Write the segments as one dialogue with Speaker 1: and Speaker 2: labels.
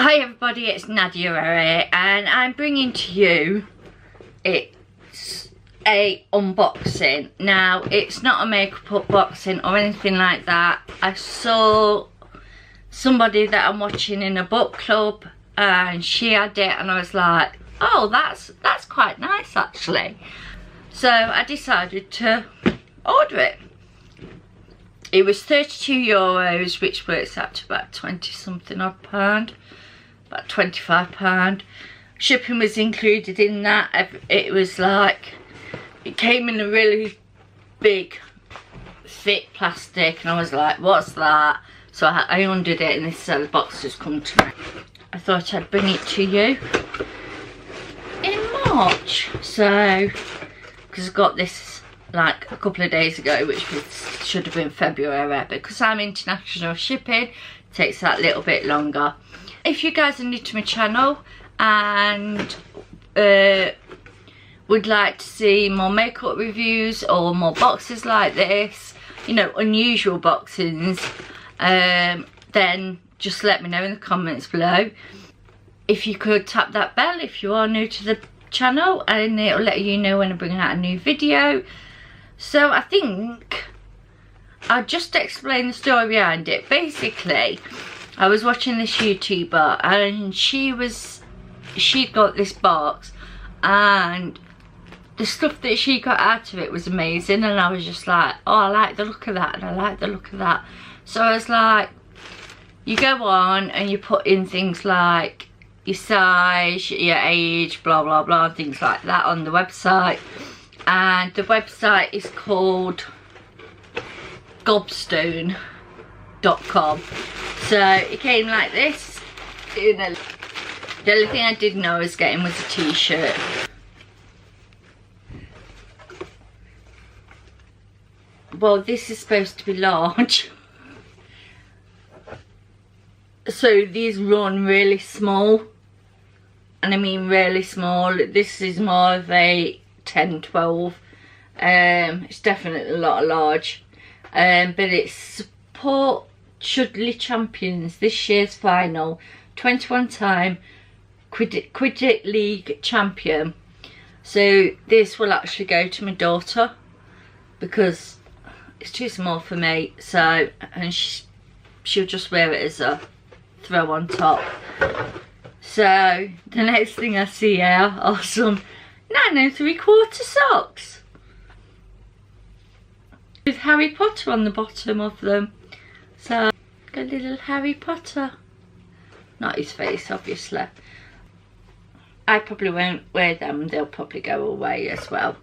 Speaker 1: Hi everybody, it's Nadia here, and I'm bringing to you, it's a unboxing. Now, it's not a makeup unboxing or anything like that. I saw somebody that I'm watching in a book club and she had it and I was like, oh, that's quite nice actually. So I decided to order it. It was €32, which works out to about 20 something odd pound, about £25. Shipping was included in that. It was like, it came in a really big thick plastic and I was like, what's that? So I undid it and this is how the box has come to me. I thought I'd bring it to you in March, so because I got this like a couple of days ago, which should have been February, because I'm international shipping, it takes that little bit longer. If you guys are new to my channel and would like to see more makeup reviews or more boxes like this, you know, unusual boxings, then just let me know in the comments below. If you could tap that bell if you are new to the channel, and it'll let you know when I bring out a new video. So I think I'll just explain the story behind it. Basically, I was watching this YouTuber and she'd got this box and the stuff that she got out of it was amazing, and I was just like, oh, I like the look of that and I like the look of that. So I was like, you go on and you put in things like your size, your age, blah blah blah, things like that on the website. And the website is called Gobstone.com. So it came like this. The only thing I didn't know I was getting was a t-shirt. Well, this is supposed to be large. So these run really small. And I mean really small. This is more of a 10, 12. It's definitely a lot of large. But it's support Chudley Champions, this year's final, 21-time Quidditch League champion. So this will actually go to my daughter because it's too small for me. So, and she'll just wear it as a throw on top. So the next thing I see here are some 9 3/4 socks with Harry Potter on the bottom of them. So got a little Harry Potter, not his face obviously. I probably won't wear them, they'll probably go away as well.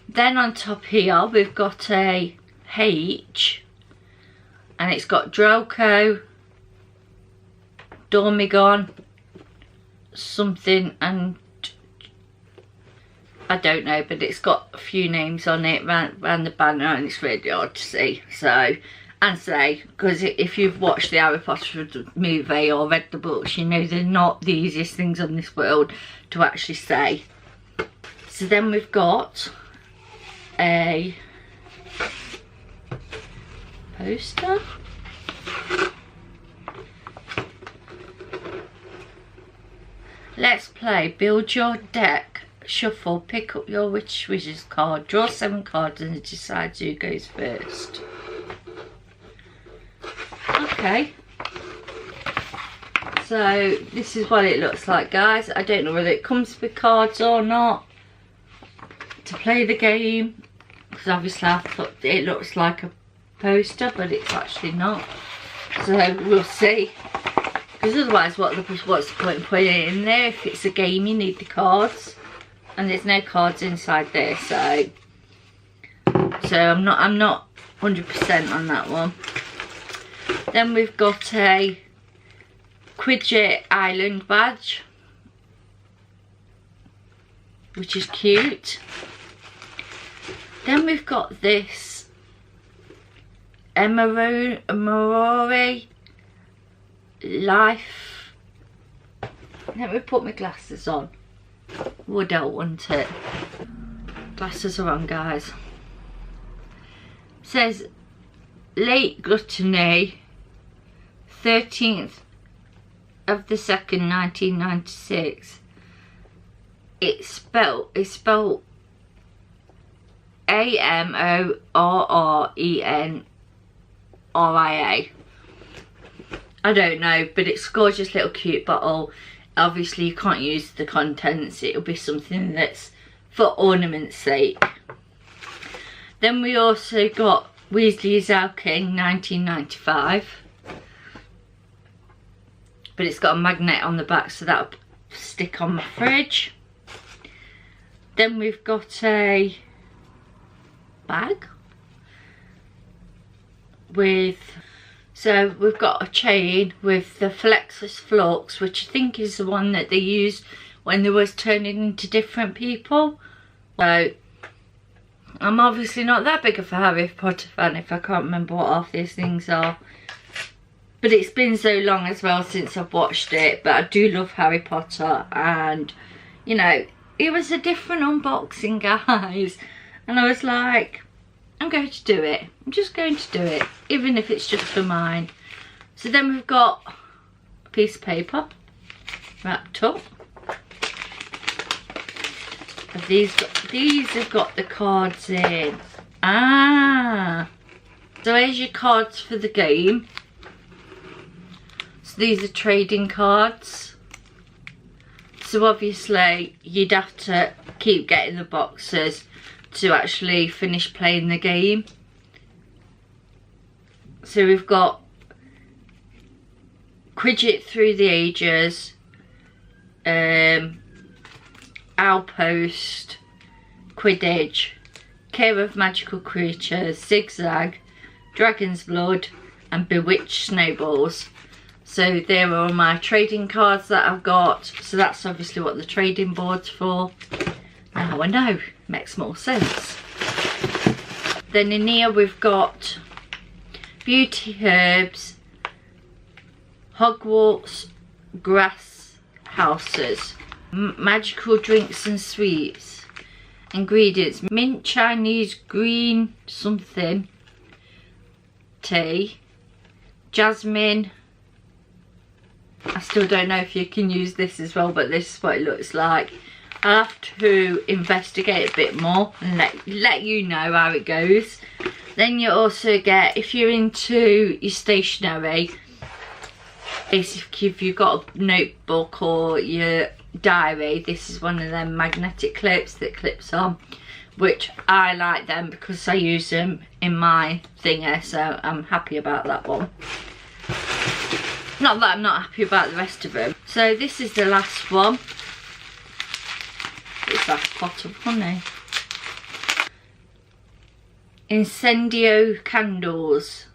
Speaker 1: Then on top here we've got a H, and it's got Draco, Dormigon, something, and I don't know, but it's got a few names on it around the banner and it's really hard to see. So, and say, because if you've watched the Harry Potter movie or read the books, you know they're not the easiest things on this world to actually say. So then we've got a poster. Let's play. Build your deck. Shuffle. Pick up your Which Wishes card. Draw 7 cards and decide who goes first. Okay. So this is what it looks like, guys. I don't know whether it comes with cards or not to play the game, because obviously I thought it looks like a poster, but it's actually not. So we'll see. Because otherwise, what's the point of putting it in there? If it's a game, you need the cards, and there's no cards inside there. So I'm not 100% on that one. Then we've got a Quidditch Island badge, which is cute. Then we've got this Emerori Life. Let me put my glasses on. Would help, wouldn't it? Glasses are on, guys. It says late gluttony 13th of the 2nd, 1996. It's spelled AMORRENRIA. I don't know, but it's a gorgeous little cute bottle. Obviously you can't use the contents, it'll be something that's for ornament's sake. Then we also got Weasley's Owl King 1995. But it's got a magnet on the back, so that'll stick on my fridge. Then we've got a bag with, so we've got a chain with the Flexus Flux, which I think is the one that they used when they was turning into different people. So I'm obviously not that big of a Harry Potter fan if I can't remember what half these things are. But it's been so long as well since I've watched it. But I do love Harry Potter, and you know, it was a different unboxing, guys. And I was like, I'm going to do it. I'm just going to do it, even if it's just for mine. So then we've got a piece of paper wrapped up. These have got the cards in. Ah, so here's your cards for the game. So these are trading cards. So obviously you'd have to keep getting the boxes to actually finish playing the game. So we've got Quidditch Through the Ages, Outpost, Quidditch, Care of Magical Creatures, Zigzag, Dragon's Blood, and Bewitched Snowballs. So there are all my trading cards that I've got. So that's obviously what the trading board's for. Now I know, makes more sense. Then in here we've got Beauty Herbs, Hogwarts Grass Houses, Magical Drinks and Sweets, ingredients: mint Chinese green something tea, jasmine. I still don't know if you can use this as well, but this is what it looks like. I'll have to investigate a bit more and let you know how it goes. Then you also get, if you're into your stationery, basically if you've got a notebook or your diary, this is one of them magnetic clips that clips on, which I like them because I use them in my thinger, so I'm happy about that one. Not that I'm not happy about the rest of them. So this is the last one. It's like a pot of honey. Incendio candles.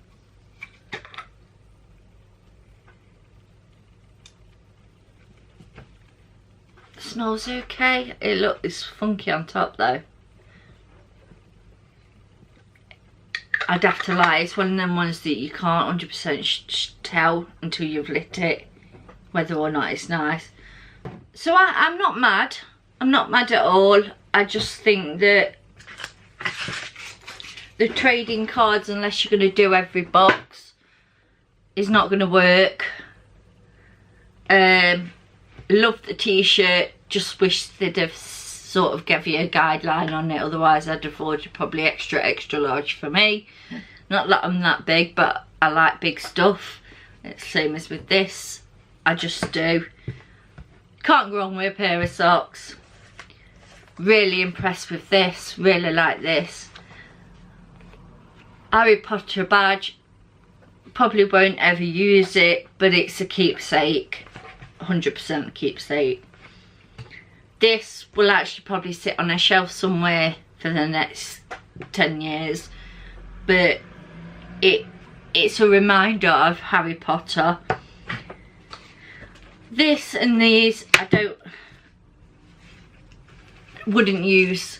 Speaker 1: Smells okay. It's funky on top though. I'd have to lie, it's one of them ones that you can't 100% tell until you've lit it whether or not it's nice. So I'm not mad. I'm not mad at all. I just think that the trading cards, unless you're going to do every box, is not going to work. Love the t-shirt, just wish they'd have sort of give you a guideline on it, otherwise I'd have ordered probably extra large for me. Not that I'm that big, but I like big stuff. It's the same as with this, I just do. Can't go wrong with a pair of socks. Really impressed with this, really like this. Harry Potter badge, probably won't ever use it, but it's a keepsake, 100% keepsake. This will actually probably sit on a shelf somewhere for the next 10 years. But it's a reminder of Harry Potter. This and these, wouldn't use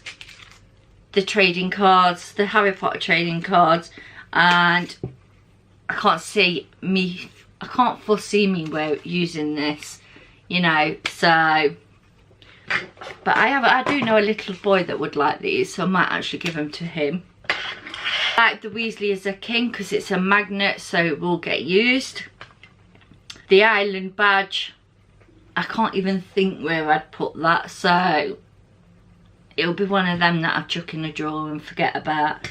Speaker 1: the trading cards, the Harry Potter trading cards. And I can't foresee me using this, you know, so. But I do know a little boy that would like these, so I might actually give them to him. I like the Weasley as a king because it's a magnet, so it will get used. the island badge, I can't even think where I'd put that, so it'll be one of them that I chuck in a drawer and forget about.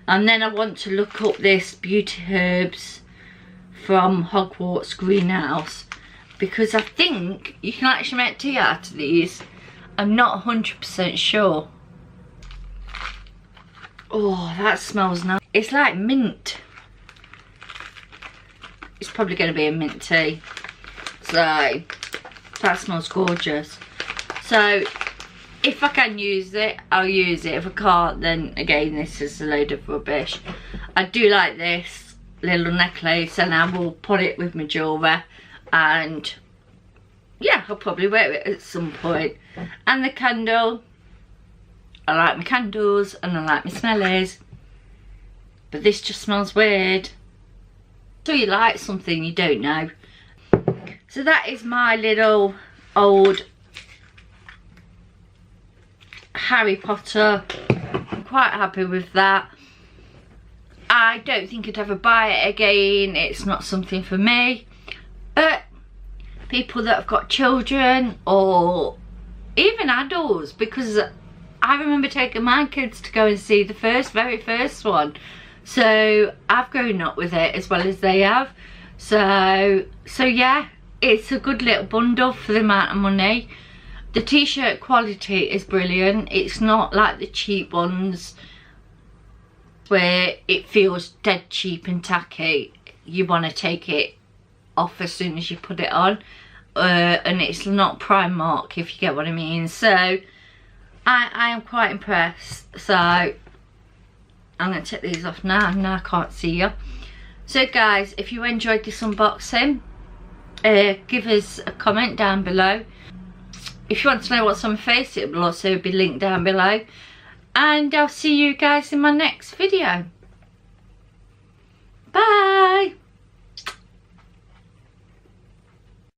Speaker 1: And then I want to look up this Beauty Herbs from Hogwarts greenhouse, because I think you can actually make tea out of these. I'm not 100% sure. Oh, that smells nice. It's like mint. It's probably going to be a mint tea. So, that smells gorgeous. So, if I can use it, I'll use it. If I can't, then again, this is a load of rubbish. I do like this little necklace, and I will put it with my jewellery. And, yeah, I'll probably wear it at some point. And the candle. I like my candles and I like my smellies, but this just smells weird. So you like something you don't know. So that is my little old Harry Potter. I'm quite happy with that. I don't think I'd ever buy it again. It's not something for me. But people that have got children, or even adults, because I remember taking my kids to go and see the very first one. So I've grown up with it as well as they have. So yeah, it's a good little bundle for the amount of money. The t-shirt quality is brilliant. It's not like the cheap ones where it feels dead cheap and tacky. You want to take it off as soon as you put it on. And it's not Primark, if you get what I mean. So I am quite impressed. So I'm going to take these off now. Now I can't see you. So guys, if you enjoyed this unboxing, give us a comment down below. If you want to know what's on my face, it will also be linked down below. And I'll see you guys in my next video.